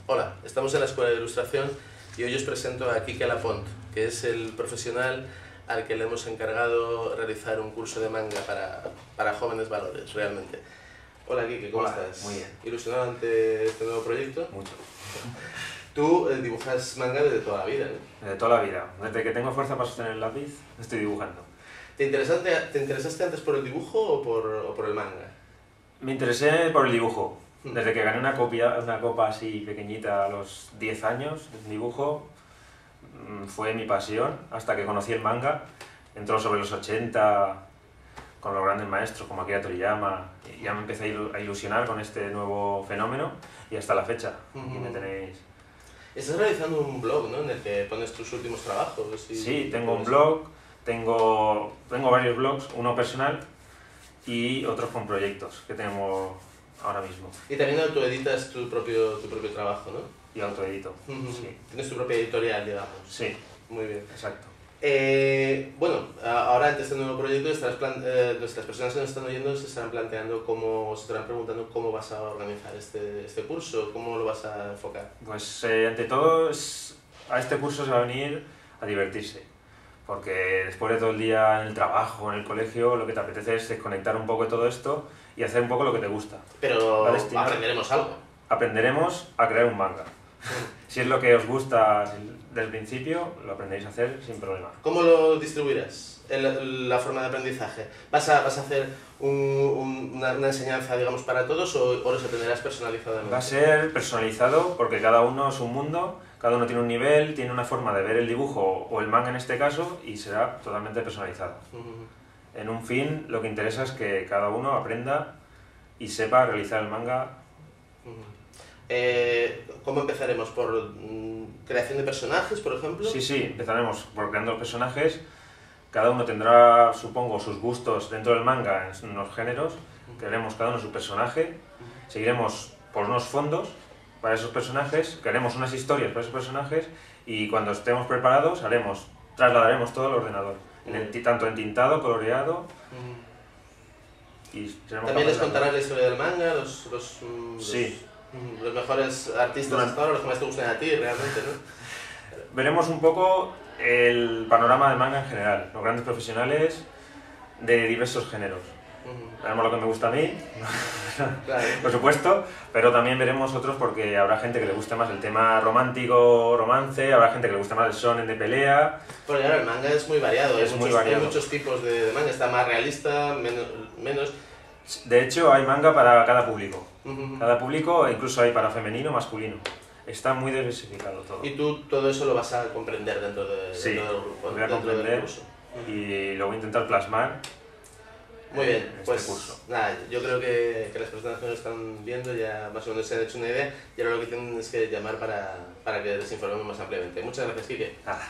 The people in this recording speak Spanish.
Hola, estamos en la Escuela de Ilustración y hoy os presento a Quique Lapont, que es el profesional al que le hemos encargado realizar un curso de manga para jóvenes valores, realmente. Hola Quique, ¿cómo estás? Muy bien. ¿Ilusionado ante este nuevo proyecto? Mucho. Tú dibujas manga desde toda la vida, ¿no? Desde toda la vida. Desde que tengo fuerza para sostener el lápiz, estoy dibujando. ¿Te interesaste antes por el dibujo o por el manga? Me interesé por el dibujo. Desde que gané una copa así pequeñita a los 10 años, el dibujo fue mi pasión, hasta que conocí el manga. Entró sobre los 80 con los grandes maestros como Akira Toriyama, y ya me empecé a ilusionar con este nuevo fenómeno, y hasta la fecha, aquí me tenéis. Estás realizando un blog, ¿no?, en el que pones tus últimos trabajos. Sí, tengo un blog, tengo varios blogs, uno personal y otros con proyectos que tengo ahora mismo. Y también autoeditas tu propio trabajo, ¿no? Y autoedito, sí. Tienes tu propia editorial, digamos. Sí. Muy bien. Exacto. Bueno, ahora ante este nuevo proyecto, las personas que nos están oyendo se estarán preguntando cómo vas a organizar este curso, cómo lo vas a enfocar. Pues ante todo, a este curso se va a venir a divertirse, porque después de todo el día en el trabajo, en el colegio, lo que te apetece es desconectar un poco de todo esto y hacer un poco lo que te gusta. Pero aprenderemos algo. Aprenderemos a crear un manga. Si es lo que os gusta desde el principio, lo aprendéis a hacer sin problema. ¿Cómo lo distribuirás, la forma de aprendizaje? ¿Vas a hacer una enseñanza, digamos, para todos o los atenderás personalizadamente? Va a ser personalizado porque cada uno es un mundo, cada uno tiene un nivel, tiene una forma de ver el dibujo o el manga en este caso, y será totalmente personalizado. En un fin, lo que interesa es que cada uno aprenda y sepa realizar el manga. ¿Cómo empezaremos? ¿Por creación de personajes, por ejemplo? Sí, empezaremos por creando los personajes. Cada uno tendrá, supongo, sus gustos dentro del manga en los géneros. Crearemos cada uno su personaje. Seguiremos por unos fondos para esos personajes. Crearemos unas historias para esos personajes. Y cuando estemos preparados, trasladaremos todo al ordenador. Tanto entintado, coloreado. ¿También les contarás la historia del manga? Sí. Los mejores artistas hasta ahora, los que más te gustan a ti, realmente, ¿no? Veremos un poco el panorama del manga en general, los grandes profesionales de diversos géneros. Veremos lo que me gusta a mí, claro, por supuesto, pero también veremos otros porque habrá gente que le guste más el tema romántico, romance, habrá gente que le guste más el shonen de pelea. Porque claro, el manga es muy variado, hay muchos tipos de manga, está más realista, menos... De hecho, hay manga para cada público. Cada público, incluso hay para femenino, masculino. Está muy diversificado todo. Y tú todo eso lo vas a comprender dentro del grupo, lo voy a comprender y lo voy a intentar plasmar. Muy bien, pues curso. Nada, yo creo que las personas que nos están viendo ya más o menos se han hecho una idea y ahora lo que tienen es que llamar para que les informemos más ampliamente. Muchas gracias, Quique. Nada.